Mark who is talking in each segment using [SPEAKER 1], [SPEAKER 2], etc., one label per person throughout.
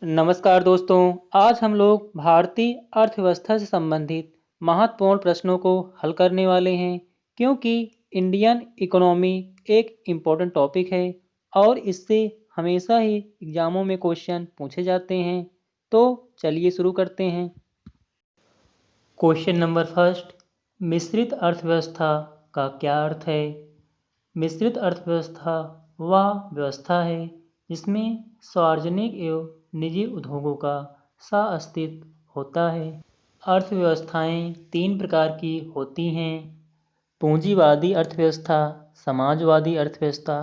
[SPEAKER 1] नमस्कार दोस्तों। आज हम लोग भारतीय अर्थव्यवस्था से संबंधित महत्वपूर्ण प्रश्नों को हल करने वाले हैं, क्योंकि इंडियन इकोनॉमी एक इम्पोर्टेंट टॉपिक है और इससे हमेशा ही एग्जामों में क्वेश्चन पूछे जाते हैं। तो चलिए शुरू करते हैं। क्वेश्चन नंबर फर्स्ट, मिश्रित अर्थव्यवस्था का क्या अर्थ है? मिश्रित अर्थव्यवस्था वह व्यवस्था है जिसमें सार्वजनिक एवं निजी उद्योगों का सह-अस्तित्व होता है। अर्थव्यवस्थाएं तीन प्रकार की होती हैं: पूंजीवादी अर्थव्यवस्था, समाजवादी अर्थव्यवस्था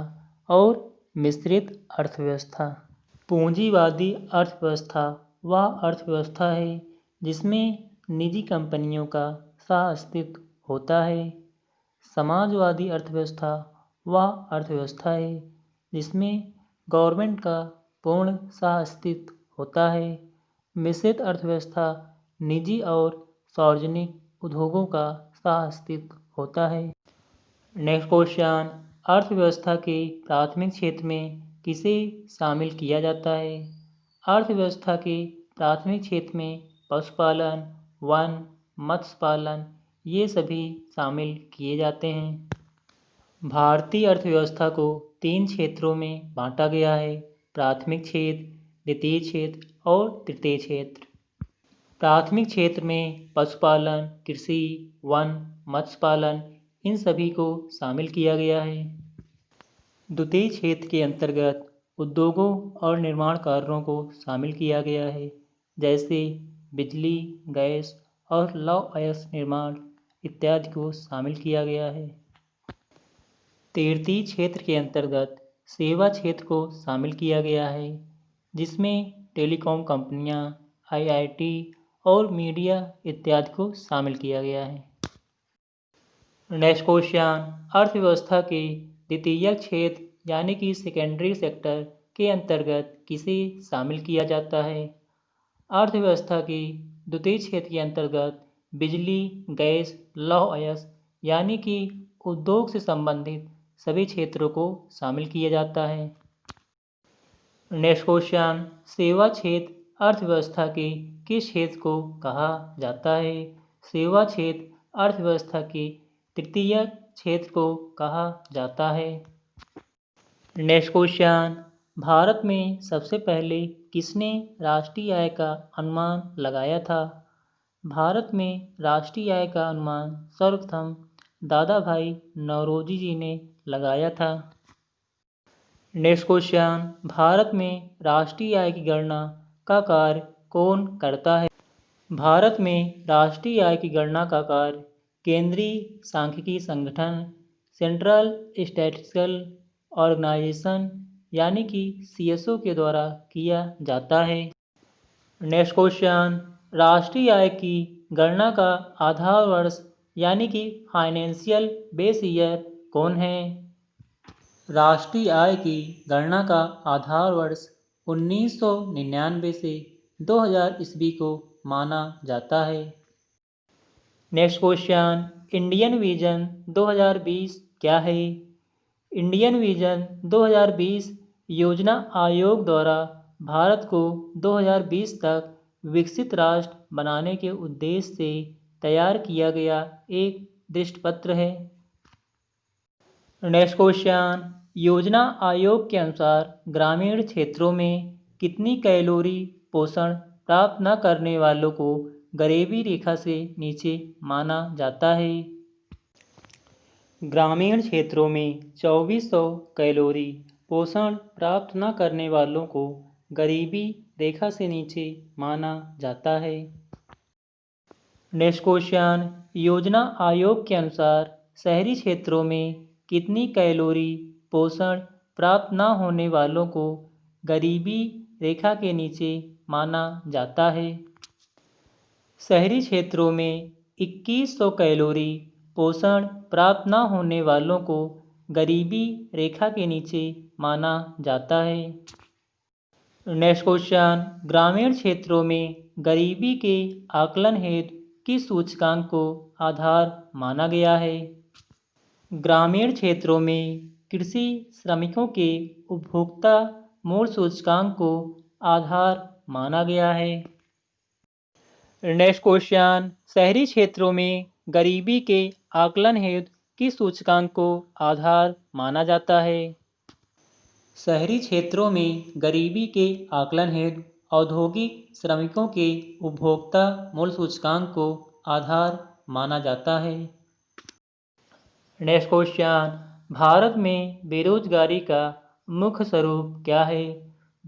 [SPEAKER 1] और मिश्रित अर्थव्यवस्था। पूंजीवादी अर्थव्यवस्था वह अर्थव्यवस्था है जिसमें निजी कंपनियों का सह-अस्तित्व होता है। समाजवादी अर्थव्यवस्था वह अर्थव्यवस्था है जिसमें गवर्नमेंट का पूर्ण सह-अस्तित्व होता है। मिश्रित अर्थव्यवस्था निजी और सार्वजनिक उद्योगों का सह-अस्तित्व होता है। नेक्स्ट क्वेश्चन, अर्थव्यवस्था के प्राथमिक क्षेत्र में किसे शामिल किया जाता है? अर्थव्यवस्था के प्राथमिक क्षेत्र में पशुपालन, वन, मत्स्य पालन ये सभी शामिल किए जाते हैं। भारतीय अर्थव्यवस्था को तीन क्षेत्रों में बांटा गया है: प्राथमिक क्षेत्र, द्वितीय क्षेत्र और तृतीय क्षेत्र। प्राथमिक क्षेत्र में पशुपालन, कृषि, वन, मत्स्य पालन इन सभी को शामिल किया गया है। द्वितीय क्षेत्र के अंतर्गत उद्योगों और निर्माण कार्यों को शामिल किया गया है, जैसे बिजली, गैस और लौह अयस्क निर्माण इत्यादि को शामिल किया गया है। तृतीय क्षेत्र के अंतर्गत सेवा क्षेत्र को शामिल किया गया है, जिसमें टेलीकॉम कंपनियां, आईआईटी और मीडिया इत्यादि को शामिल किया गया है। नेक्स्ट क्वेश्चन, अर्थव्यवस्था के द्वितीयक क्षेत्र यानी कि सेकेंडरी सेक्टर के अंतर्गत किसे शामिल किया जाता है? अर्थव्यवस्था के द्वितीय क्षेत्र के अंतर्गत बिजली, गैस, लौह अयस्क यानी कि उद्योग से संबंधित सभी क्षेत्रों को शामिल किया जाता है। नेक्स्ट क्वेश्चन, सेवा क्षेत्र अर्थव्यवस्था के किस क्षेत्र को कहा जाता है? सेवा क्षेत्र अर्थव्यवस्था के तृतीय क्षेत्र को कहा जाता है। नेक्स्ट क्वेश्चन, भारत में सबसे पहले किसने राष्ट्रीय आय का अनुमान लगाया था? भारत में राष्ट्रीय आय का अनुमान सर्वप्रथम दादा भाई नौरोजी जी ने लगाया था। नेक्स्ट क्वेश्चन, भारत में राष्ट्रीय आय की गणना का कार्य कौन करता है? भारत में राष्ट्रीय आय की गणना का कार्य केंद्रीय सांख्यिकी संगठन सेंट्रल स्टैटिस्टिकल ऑर्गेनाइजेशन यानी कि सीएसओ के द्वारा किया जाता है। नेक्स्ट क्वेश्चन, राष्ट्रीय आय की गणना का आधार वर्ष यानी कि फाइनेंशियल बेस ईयर कौन है? राष्ट्रीय आय की गणना का आधार वर्ष 1999 से 2000 ईस्वी को माना जाता है। नेक्स्ट क्वेश्चन, इंडियन विजन 2020 क्या है? इंडियन विजन 2020 योजना आयोग द्वारा भारत को 2020 तक विकसित राष्ट्र बनाने के उद्देश्य से तैयार किया गया एक दृष्टिपत्र है। नेक्स्ट क्वेश्चन, योजना आयोग के अनुसार ग्रामीण क्षेत्रों में कितनी कैलोरी पोषण प्राप्त न करने वालों को गरीबी रेखा से नीचे माना जाता है? ग्रामीण क्षेत्रों में 2400 कैलोरी पोषण प्राप्त न करने वालों को गरीबी रेखा से नीचे माना जाता है। नेक्स्ट क्वेश्चन, योजना आयोग के अनुसार शहरी क्षेत्रों में कितनी कैलोरी पोषण प्राप्त न होने वालों को गरीबी रेखा के नीचे माना जाता है? शहरी क्षेत्रों में 2100 कैलोरी पोषण प्राप्त न होने वालों को गरीबी रेखा के नीचे माना जाता है। नेक्स्ट क्वेश्चन, ग्रामीण क्षेत्रों में गरीबी के आकलन हेतु किस सूचकांक को आधार माना गया है? ग्रामीण क्षेत्रों में कृषि श्रमिकों के उपभोक्ता मूल्य सूचकांक को आधार माना गया है। नेक्स्ट क्वेश्चन, शहरी क्षेत्रों में गरीबी के आकलन हेतु किस सूचकांक को आधार माना जाता है? शहरी क्षेत्रों में गरीबी के आकलन हेतु औद्योगिक श्रमिकों के उपभोक्ता मूल्य सूचकांक को आधार माना जाता है। नेक्स्ट क्वेश्चन, भारत में बेरोजगारी का मुख्य स्वरूप क्या है?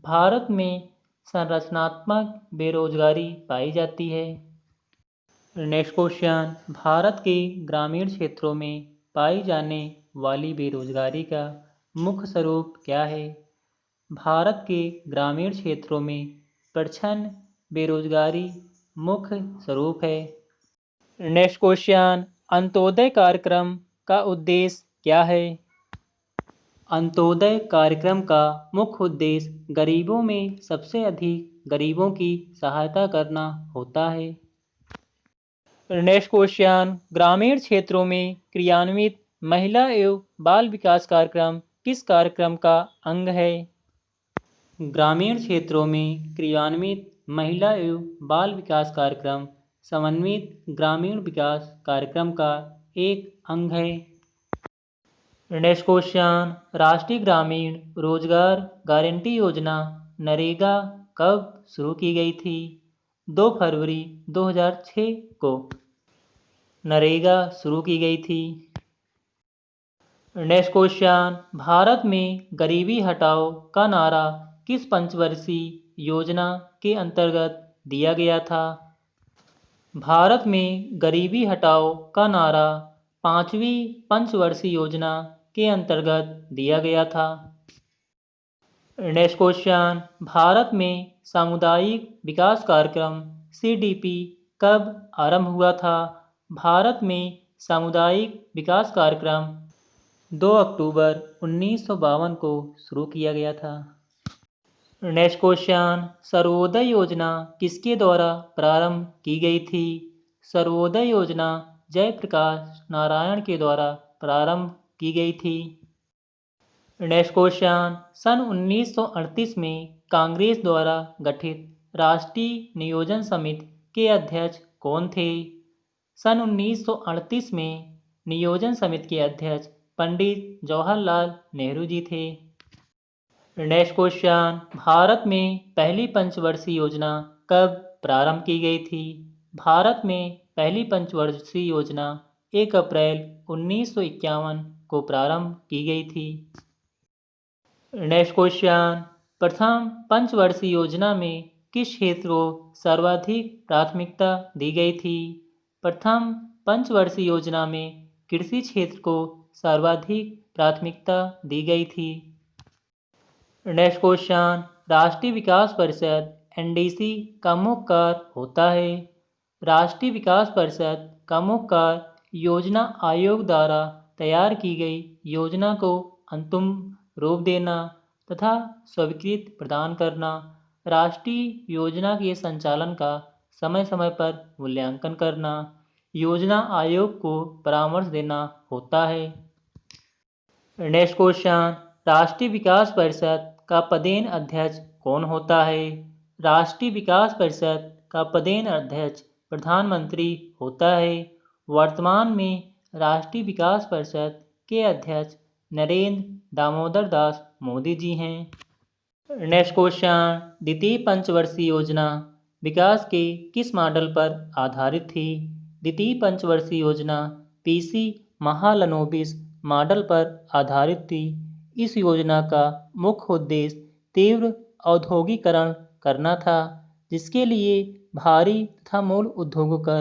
[SPEAKER 1] भारत में संरचनात्मक बेरोजगारी पाई जाती है। नेक्स्ट क्वेश्चन, भारत के ग्रामीण क्षेत्रों में पाई जाने वाली बेरोजगारी का मुख्य स्वरूप क्या है? भारत के ग्रामीण क्षेत्रों में प्रच्छन्न बेरोजगारी मुख्य स्वरूप है। नेक्स्ट क्वेश्चन, अंत्योदय कार्यक्रम का उद्देश्य क्या है? अंत्योदय कार्यक्रम का मुख्य उद्देश्य गरीबों में सबसे अधिक गरीबों की सहायता करना होता है। नेक्स्ट क्वेश्चन, ग्रामीण क्षेत्रों में क्रियान्वित महिला एवं बाल विकास कार्यक्रम किस कार्यक्रम का अंग है? ग्रामीण क्षेत्रों में क्रियान्वित महिला एवं बाल विकास कार्यक्रम समन्वित ग्रामीण विकास कार्यक्रम का एक अंग है। नेक्स्ट क्वेश्चन, राष्ट्रीय ग्रामीण रोजगार गारंटी योजना नरेगा कब शुरू की गई थी? 2 फरवरी 2006 को नरेगा शुरू की गई थी। नेक्स्ट क्वेश्चन, भारत में गरीबी हटाओ का नारा किस पंचवर्षीय योजना के अंतर्गत दिया गया था? भारत में गरीबी हटाओ का नारा 5वीं पंचवर्षीय योजना के अंतर्गत दिया गया था। नेक्स्ट क्वेश्चन, भारत में सामुदायिक विकास कार्यक्रम CDP कब आरंभ हुआ था? भारत में सामुदायिक विकास कार्यक्रम 2 अक्टूबर 1952 को शुरू किया गया था। नेक्स्ट क्वेश्चन, सर्वोदय योजना किसके द्वारा प्रारंभ की गई थी? सर्वोदय योजना जयप्रकाश नारायण के द्वारा प्रारंभ की गई थी। नेक्स्ट क्वेश्चन, सन 1938 में कांग्रेस द्वारा गठित राष्ट्रीय नियोजन समिति के अध्यक्ष कौन थे? सन 1938 में नियोजन समिति के अध्यक्ष पंडित जवाहरलाल नेहरू जी थे। नेक्स्ट क्वेश्चन, भारत में पहली पंचवर्षीय योजना कब प्रारंभ की गई थी? भारत में पहली पंचवर्षीय योजना 1 अप्रैल 1951 को प्रारंभ की गई थी। नेक्स्ट क्वेश्चन, प्रथम पंचवर्षीय योजना में किस क्षेत्र को सर्वाधिक प्राथमिकता दी गई थी? प्रथम पंचवर्षीय योजना में कृषि क्षेत्र को सर्वाधिक प्राथमिकता दी गई थी। नेक्स्ट क्वेश्चन, राष्ट्रीय विकास परिषद NDC का मुख्य कार्य होता है? राष्ट्रीय विकास परिषद का मुख्य कार्य योजना आयोग द्वारा तैयार की गई योजना को अंतिम रूप देना तथा स्वीकृति प्रदान करना, राष्ट्रीय योजना के संचालन का समय समय पर मूल्यांकन करना, योजना आयोग को परामर्श देना होता है। नेक्स्ट क्वेश्चन, राष्ट्रीय विकास परिषद का पदेन अध्यक्ष कौन होता है? राष्ट्रीय विकास परिषद का पदेन अध्यक्ष प्रधानमंत्री होता है। वर्तमान में राष्ट्रीय विकास परिषद के अध्यक्ष नरेंद्र दामोदर दास मोदी जी हैं। नेक्स्ट क्वेश्चन, द्वितीय पंचवर्षीय योजना विकास के किस मॉडल पर आधारित थी? द्वितीय पंचवर्षीय योजना PC महालनोबिस मॉडल पर आधारित थी। इस योजना का मुख्य उद्देश्य तीव्र औद्योगिकरण करना था, जिसके लिए भारी तथा मूल उद्योगों का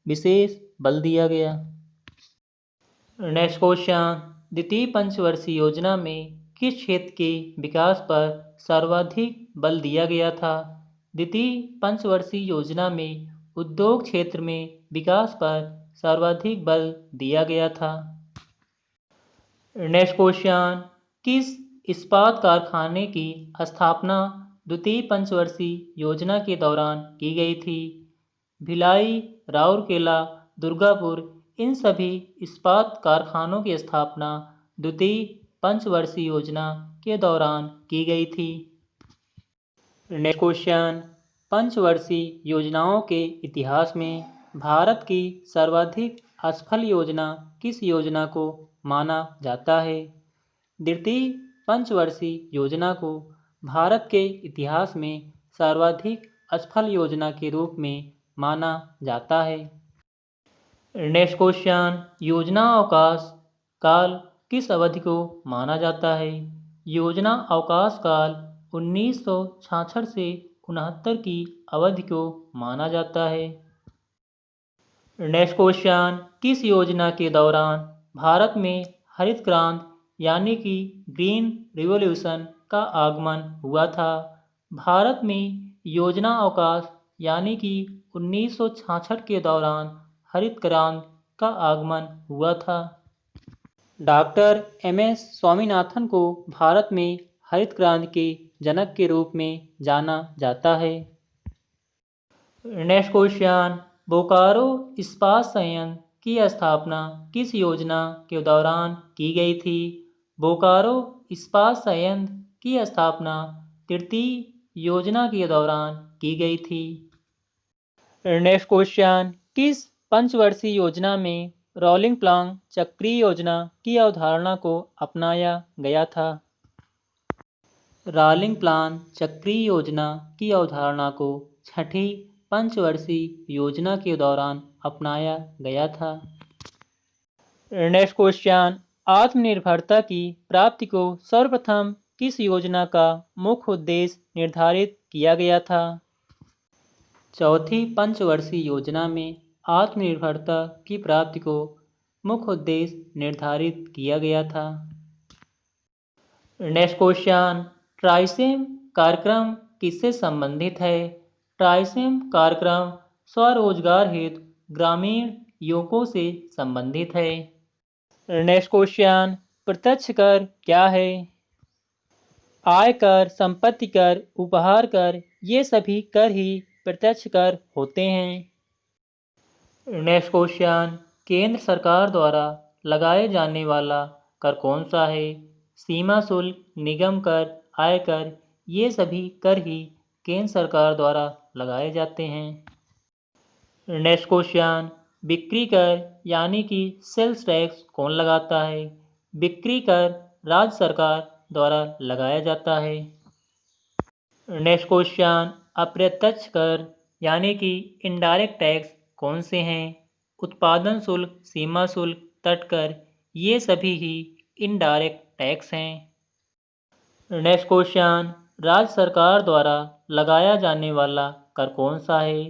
[SPEAKER 1] विशेष बल दिया गया। नेक्स्ट क्वेश्चन, द्वितीय पंचवर्षीय योजना में किस क्षेत्र के विकास पर सर्वाधिक बल दिया गया था? द्वितीय पंचवर्षीय योजना में उद्योग क्षेत्र में विकास पर सर्वाधिक बल दिया गया था। नेक्स्ट क्वेश्चन, किस इस्पात कारखाने की स्थापना द्वितीय पंचवर्षीय योजना के दौरान की गई थी? भिलाई, राउरकेला, दुर्गापुर, इन सभी इस्पात कारखानों की स्थापना द्वितीय पंचवर्षीय योजना के दौरान की गई थी। नेक्स्ट क्वेश्चन, पंचवर्षीय योजनाओं के इतिहास में भारत की सर्वाधिक असफल योजना किस योजना को माना जाता है? द्वितीय पंचवर्षीय योजना को भारत के इतिहास में सर्वाधिक असफल योजना के रूप में माना जाता है। नेक्स्ट क्वेश्चन, योजना अवकाश काल किस अवधि को माना जाता है? योजना अवकाश काल 1966 से 69 की अवधि को माना जाता है। नेक्स्ट क्वेश्चन, किस योजना के दौरान भारत में हरित क्रांति यानी कि ग्रीन रिवॉल्यूशन का आगमन हुआ था? भारत में योजना अवकाश यानी कि 1966 के दौरान हरित क्रांति का आगमन हुआ था। Doctor MS. स्वामीनाथन को भारत में हरित क्रांति के जनक के रूप में जाना जाता है। नेक्स्ट क्वेश्चन, बोकारो इस्पात संयंत्र की स्थापना किस योजना के दौरान की गई थी? बोकारो इस्पात संयंत्र की स्थापना तृतीय योजना के दौरान की गई थी। नेक्स्ट क्वेश्चन, किस पंचवर्षीय योजना में रोलिंग प्लान चक्रीय योजना की अवधारणा को अपनाया गया था? रोलिंग प्लान चक्रीय योजना की अवधारणा को छठी पंचवर्षीय योजना के दौरान अपनाया गया था। नेक्स्ट क्वेश्चन, आत्मनिर्भरता की प्राप्ति को सर्वप्रथम किस योजना का मुख्य उद्देश्य निर्धारित किया गया था? चौथी पंचवर्षीय योजना में आत्मनिर्भरता की प्राप्ति को मुख्य उद्देश्य निर्धारित किया गया था। नेक्स्ट क्वेश्चन, ट्राइसेम कार्यक्रम किससे संबंधित है? ट्राइसेम कार्यक्रम स्वरोजगार हेतु ग्रामीण युवकों से संबंधित है। नेक्स्ट क्वेश्चन, प्रत्यक्ष कर क्या है? आयकर, संपत्ति कर, उपहार कर, ये सभी कर ही प्रत्यक्ष कर होते हैं। नेक्स्ट क्वेश्चन, केंद्र सरकार द्वारा लगाए जाने वाला कर कौन सा है? सीमा शुल्क, निगम कर, आयकर, ये सभी कर ही केंद्र सरकार द्वारा लगाए जाते हैं। नेक्स्ट क्वेश्चन, बिक्री कर यानी कि सेल्स टैक्स कौन लगाता है? बिक्री कर राज्य सरकार द्वारा लगाया जाता है। नेक्स्ट क्वेश्चन, अप्रत्यक्ष कर यानी कि इनडायरेक्ट टैक्स कौन से हैं? उत्पादन शुल्क, सीमा शुल्क, तट कर, ये सभी ही इनडायरेक्ट टैक्स हैं। नेक्स्ट क्वेश्चन, राज्य सरकार द्वारा लगाया जाने वाला कर कौन सा है?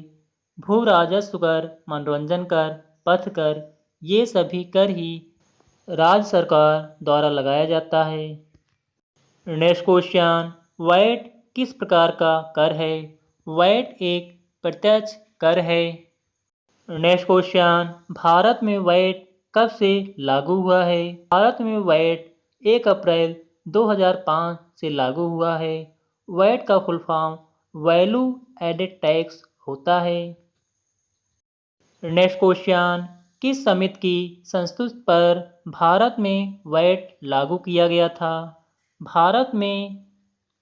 [SPEAKER 1] भू राजस्व कर, मनोरंजन कर, पथ कर, ये सभी कर ही राज्य सरकार द्वारा लगाया जाता है। नेक्स्ट क्वेश्चन, वैट किस प्रकार का कर है? वैट एक प्रत्यक्ष कर है। नेक्स्ट क्वेश्चन, भारत में वैट कब से लागू हुआ है? भारत में वैट 1 अप्रैल 2005 से लागू हुआ है। वैट का full form value added tax होता है। नेक्स्ट क्वेश्चन, किस समिति की संस्तुति पर भारत में वैट लागू किया गया था? भारत में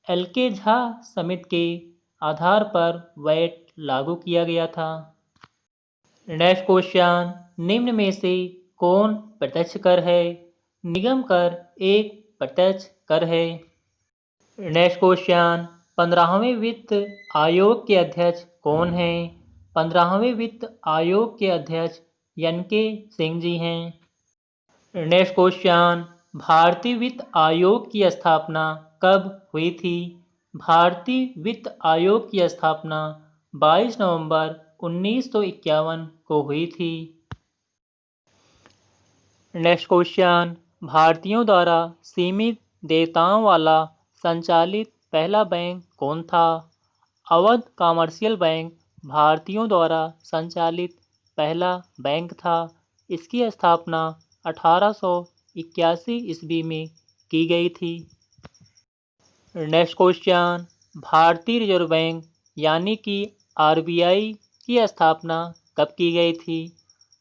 [SPEAKER 1] एल.के. झा समिति के आधार पर वैट लागू किया गया था। नेक्स्ट क्वेश्चन, निम्न में से कौन प्रत्यक्ष कर है? निगम कर एक प्रत्यक्ष कर है। नेक्स्ट क्वेश्चन, 15वें वित्त आयोग के अध्यक्ष कौन हैं? 15वें वित्त आयोग के अध्यक्ष एन.के. सिंह जी हैं। नेक्स्ट क्वेश्चन, भारतीय वित्त आयोग की स्थापना कब हुई थी? भारतीय वित्त आयोग की स्थापना 22 नवंबर 1951 को हुई थी। नेक्स्ट क्वेश्चन, भारतीयों द्वारा सीमित देयताओं वाला संचालित पहला बैंक कौन था? अवध कमर्शियल बैंक भारतीयों द्वारा संचालित पहला बैंक था। इसकी स्थापना 1881 ईस्वी में की गई थी। नेक्स्ट क्वेश्चन, भारतीय रिजर्व बैंक यानी कि आरबीआई की स्थापना कब की गई थी?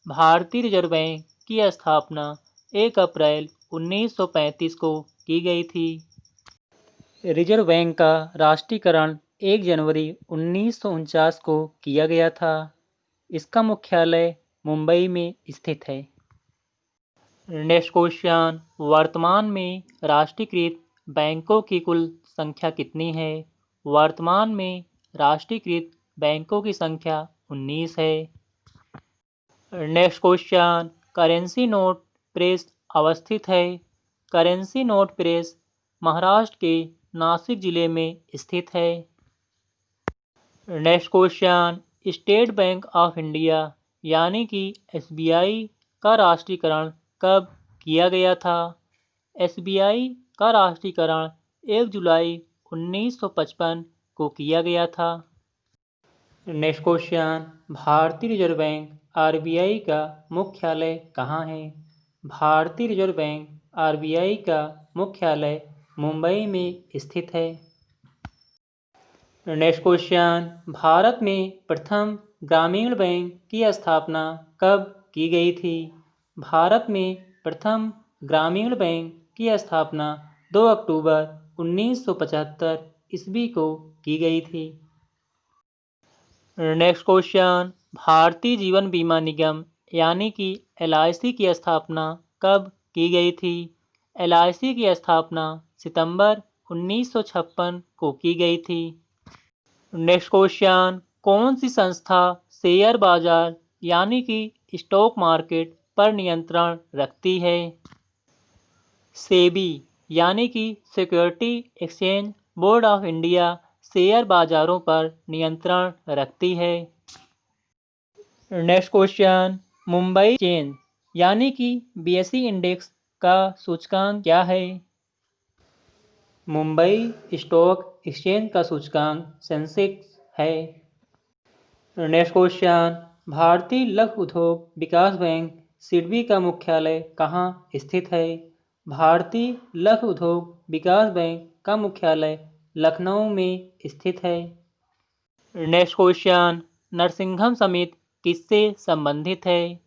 [SPEAKER 1] भारतीय रिजर्व बैंक की स्थापना 1 अप्रैल 1935 को की गई थी। रिजर्व बैंक का राष्ट्रीयकरण 1 जनवरी 1949 को किया गया था। इसका मुख्यालय मुंबई में स्थित है। नेक्स्ट क्वेश्चन, वर्तमान में राष्ट्रीयकृत बैंकों की कुल संख्या कितनी है? वर्तमान में राष्ट्रीयकृत बैंकों की संख्या 19 है। Next question, currency note press अवस्थित है? करेंसी नोट प्रेस महाराष्ट्र के नासिक जिले में स्थित है। Next question, state bank of India यानी कि एसबीआई का राष्ट्रीयकरण कब किया गया था? एसबीआई का राष्ट्रीयकरण 1 जुलाई 1955 को किया गया था। नेक्स्ट क्वेश्चन, भारतीय रिजर्व बैंक आरबीआई का मुख्यालय कहाँ है? भारतीय रिजर्व बैंक आरबीआई का मुख्यालय मुंबई में स्थित है। नेक्स्ट क्वेश्चन, भारत में प्रथम ग्रामीण बैंक की स्थापना कब की गई थी? भारत में प्रथम ग्रामीण बैंक की स्थापना 2 अक्टूबर 1975 ईस्वी को की गई थी। नेक्स्ट क्वेश्चन, भारतीय जीवन बीमा निगम यानी कि एलआईसी की स्थापना कब की गई थी? एलआईसी की स्थापना सितंबर 1956 को की गई थी। नेक्स्ट क्वेश्चन, कौन सी संस्था शेयर बाजार यानी कि स्टॉक मार्केट पर नियंत्रण रखती है? सेबी यानी कि security exchange board of India share बाजारों पर नियंत्रण रखती है। नेक्स्ट क्वेश्चन, मुंबई चेन यानी कि बीएसई इंडेक्स का सूचकांक क्या है? मुंबई स्टॉक एक्सचेंज का सूचकांक सेंसेक्स है। नेक्स्ट क्वेश्चन, भारतीय लघु उद्योग विकास बैंक सिडबी का मुख्यालय कहाँ स्थित है? भारतीय लघु उद्योग विकास बैंक का मुख्यालय लखनऊ में स्थित है। नेक्स्ट क्वेश्चन, नरसिंघम समिति किससे संबंधित है?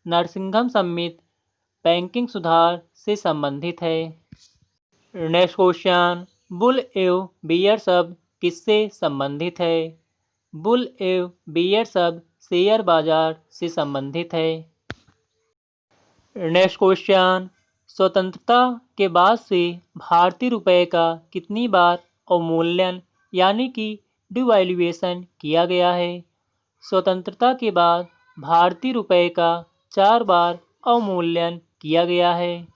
[SPEAKER 1] नरसिंघम समिति बैंकिंग सुधार से संबंधित है। नेक्स्ट क्वेश्चन, बुल एव बियर शब्द किससे संबंधित है? बुल एव बियर शब्द शेयर बाजार से संबंधित है। नेक्स्ट क्वेश्चन, स्वतंत्रता के बाद से भारतीय रुपये का कितनी बार अवमूल्यन यानी कि डिवैल्यूएशन किया गया है? स्वतंत्रता के बाद भारतीय रुपये का 4 बार अवमूल्यन किया गया है।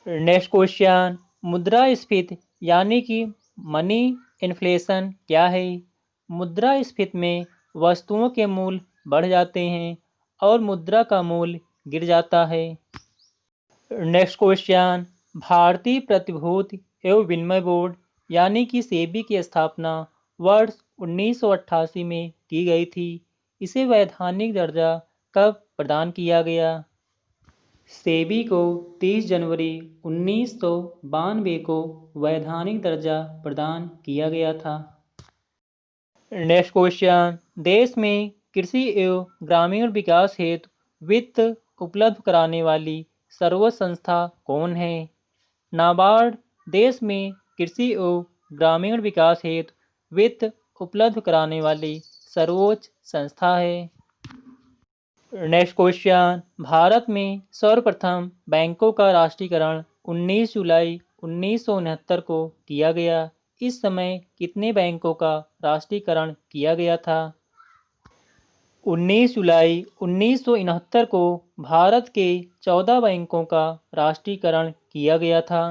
[SPEAKER 1] नेक्स्ट क्वेश्चन, मुद्रास्फीति यानी कि मनी इन्फ्लेशन क्या है? मुद्रास्फीति में वस्तुओं के मूल्य बढ़ जाते हैं और मुद्रा का मूल्य गिर जाता है। नेक्स्ट क्वेश्चन, भारतीय प्रतिभूति एवं विनिमय बोर्ड यानी कि सेबी की स्थापना वर्ष 1988 में की गई थी। इसे वैधानिक दर्जा कब प्रदान किया गया? सेबी को 30 जनवरी 1992 को वैधानिक दर्जा प्रदान किया गया था। नेक्स्ट क्वेश्चन, देश में कृषि एवं ग्रामीण विकास हेतु वित्त उपलब्ध कराने वाली सर्वोच्च संस्था कौन है? नाबार्ड देश में कृषि एवं ग्रामीण विकास हेतु वित्त उपलब्ध कराने वाली सर्वोच्च संस्था है। नेक्स्ट क्वेश्चन, भारत में सर्वप्रथम बैंकों का राष्ट्रीयकरण 19 जुलाई 1969 को किया गया। इस समय कितने बैंकों का राष्ट्रीयकरण किया गया था? 19 जुलाई 1969 को भारत के 14 बैंकों का राष्ट्रीयकरण किया गया था।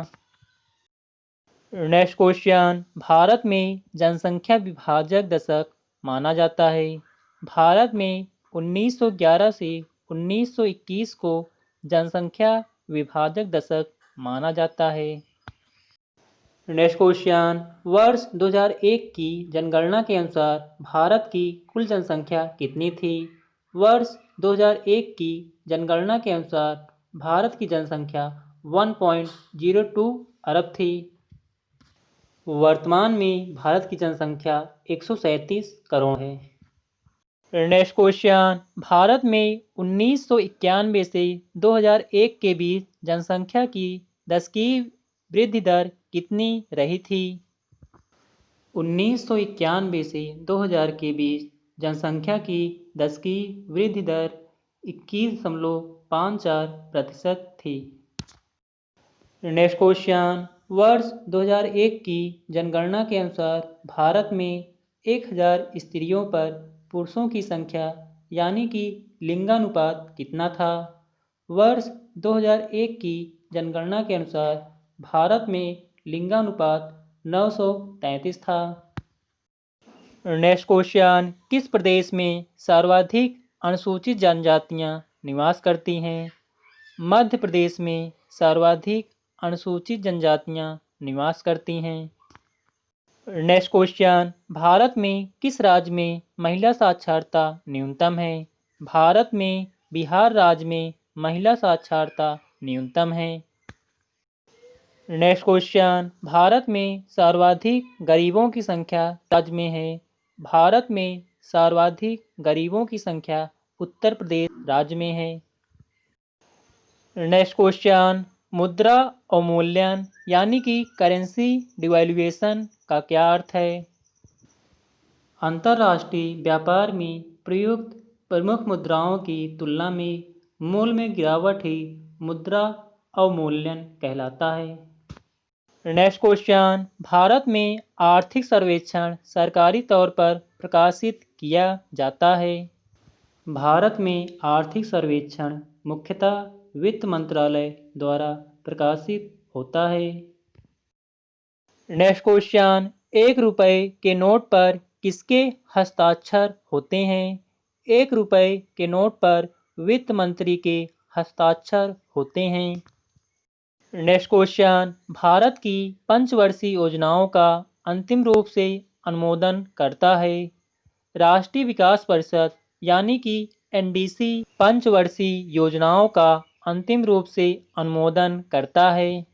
[SPEAKER 1] नेक्स्ट क्वेश्चन, भारत में जनसंख्या विभाजक दशक माना जाता है। भारत में 1911 से 1921 को जनसंख्या विभाजक दशक माना जाता है। नेक्स्ट क्वेश्चन, वर्ष 2001 की जनगणना के अनुसार भारत की कुल जनसंख्या कितनी थी? वर्ष 2001 की जनगणना के अनुसार भारत की जनसंख्या 1.02 अरब थी। वर्तमान में भारत की जनसंख्या 137 करोड़ है। नेक्स्ट क्वेश्चन, भारत में 1991 से 2001 के बीच जनसंख्या की दशकीय वृद्धि दर कितनी रही थी? 1991 से 2000 के बीच जनसंख्या की 10 की वृद्धि दर 21.54% थी। नेक्स्ट क्वेश्चन, वर्ष 2001 की जनगणना के अनुसार भारत में 1000 स्त्रियों पर पुरुषों की संख्या यानी कि लिंगानुपात कितना था? वर्ष 2001 की जनगणना के अनुसार भारत में लिंगानुपात 933 था। नेक्स्ट क्वेश्चन, किस प्रदेश में सर्वाधिक अनुसूचित जनजातियां निवास करती हैं? मध्य प्रदेश में सर्वाधिक अनुसूचित जनजातियां निवास करती हैं। नेक्स्ट क्वेश्चन, भारत में किस राज्य में महिला साक्षरता न्यूनतम है? भारत में बिहार राज्य में महिला साक्षरता न्यूनतम है। नेक्स्ट क्वेश्चन, भारत में सर्वाधिक गरीबों की संख्या राज्य में है? भारत में सर्वाधिक गरीबों की संख्या उत्तर प्रदेश राज्य में है। नेक्स्ट क्वेश्चन, मुद्रा अवमूल्यन यानी कि करेंसी डिवैल्यूएशन का क्या अर्थ है? अंतर्राष्ट्रीय व्यापार में प्रयुक्त प्रमुख मुद्राओं की तुलना में मूल्य में गिरावट ही मुद्रा अवमूल्यन कहलाता है। नेक्स्ट क्वेश्चन, भारत में आर्थिक सर्वेक्षण सरकारी तौर पर प्रकाशित किया जाता है? भारत में आर्थिक सर्वेक्षण मुख्यतः वित्त मंत्रालय द्वारा प्रकाशित होता है। नेक्स्ट क्वेश्चन, 1 रुपए के नोट पर किसके हस्ताक्षर होते हैं? 1 रुपए के नोट पर वित्त मंत्री के हस्ताक्षर होते हैं। नेक्स्ट क्वेश्चन, भारत की पंचवर्षीय योजनाओं का अंतिम रूप से अनुमोदन करता है? राष्ट्रीय विकास परिषद यानी कि एनडीसी पंचवर्षीय योजनाओं का अंतिम रूप से अनुमोदन करता है।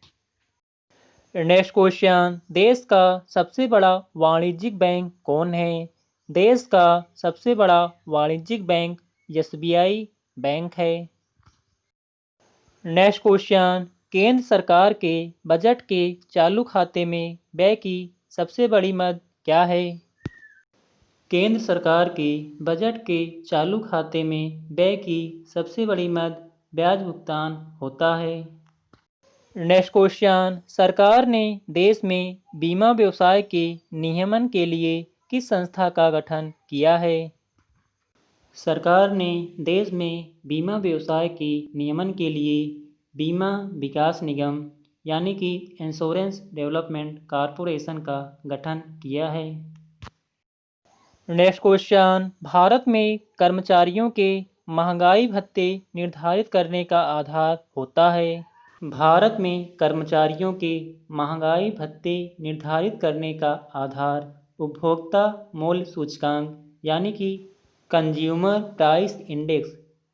[SPEAKER 1] नेक्स्ट क्वेश्चन, देश का सबसे बड़ा वाणिज्यिक बैंक कौन है? देश का सबसे बड़ा वाणिज्यिक बैंक एसबीआई बैंक है। नेक्स्ट क्वेश्चन, केंद्र सरकार के बजट के चालू खाते में व्यय की सबसे बड़ी मद क्या है? केंद्र सरकार के बजट के चालू खाते में व्यय की सबसे बड़ी मद ब्याज भुगतान होता है। नेक्स्ट क्वेश्चन, सरकार ने देश में बीमा व्यवसाय के नियमन के लिए किस संस्था का गठन किया है? सरकार ने देश में बीमा व्यवसाय के नियमन के लिए बीमा विकास निगम यानी कि इंश्योरेंस डेवलपमेंट कॉरपोरेशन का गठन किया है। नेक्स्ट क्वेश्चन, भारत में कर्मचारियों के महंगाई भत्ते निर्धारित करने का आधार होता है? भारत में कर्मचारियों के महंगाई भत्ते निर्धारित करने का आधार उपभोक्ता मूल्य सूचकांक यानी कि कंज्यूमर प्राइस इंडेक्स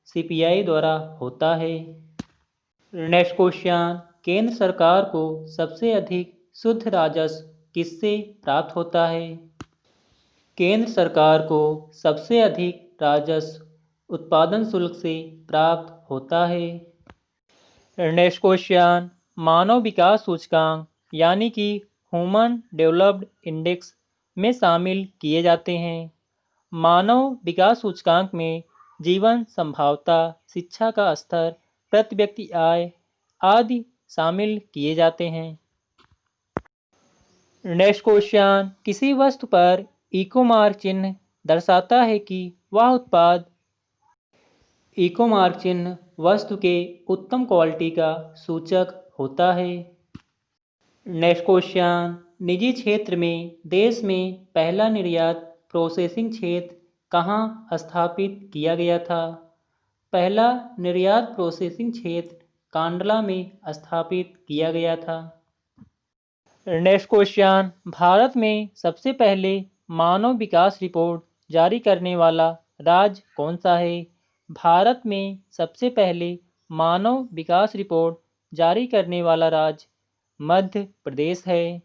[SPEAKER 1] सीपीआई द्वारा होता है। नेक्स्ट क्वेश्चन, केंद्र सरकार को सबसे अधिक शुद्ध राजस्व किससे प्राप्त होता है? केंद्र सरकार को सबसे अधिक राजस्व उत्पादन शुल्क से प्राप्त होता है। नेक्स्ट क्वेश्चन, मानव विकास सूचकांक यानी कि ह्यूमन डेवलप्ड इंडेक्स में शामिल किए जाते हैं। मानव विकास सूचकांक में जीवन संभावता, शिक्षा का स्तर, प्रति व्यक्ति आय आदि शामिल किए जाते हैं। नेक्स्ट क्वेश्चन, किसी वस्तु पर इको मार्क चिन्ह दर्शाता है कि वह उत्पाद इको मार्क चिन्ह वस्तु के उत्तम क्वालिटी का सूचक होता है। नेक्स्ट क्वेश्चन, निजी क्षेत्र में देश में पहला निर्यात प्रोसेसिंग क्षेत्र कहाँ स्थापित किया गया था? पहला निर्यात प्रोसेसिंग क्षेत्र कांडला में स्थापित किया गया था। नेक्स्ट क्वेश्चन, भारत में सबसे पहले मानव विकास रिपोर्ट जारी करने वाला राज्य कौन सा है? भारत में सबसे पहले मानव विकास रिपोर्ट जारी करने वाला राज्य मध्य प्रदेश है।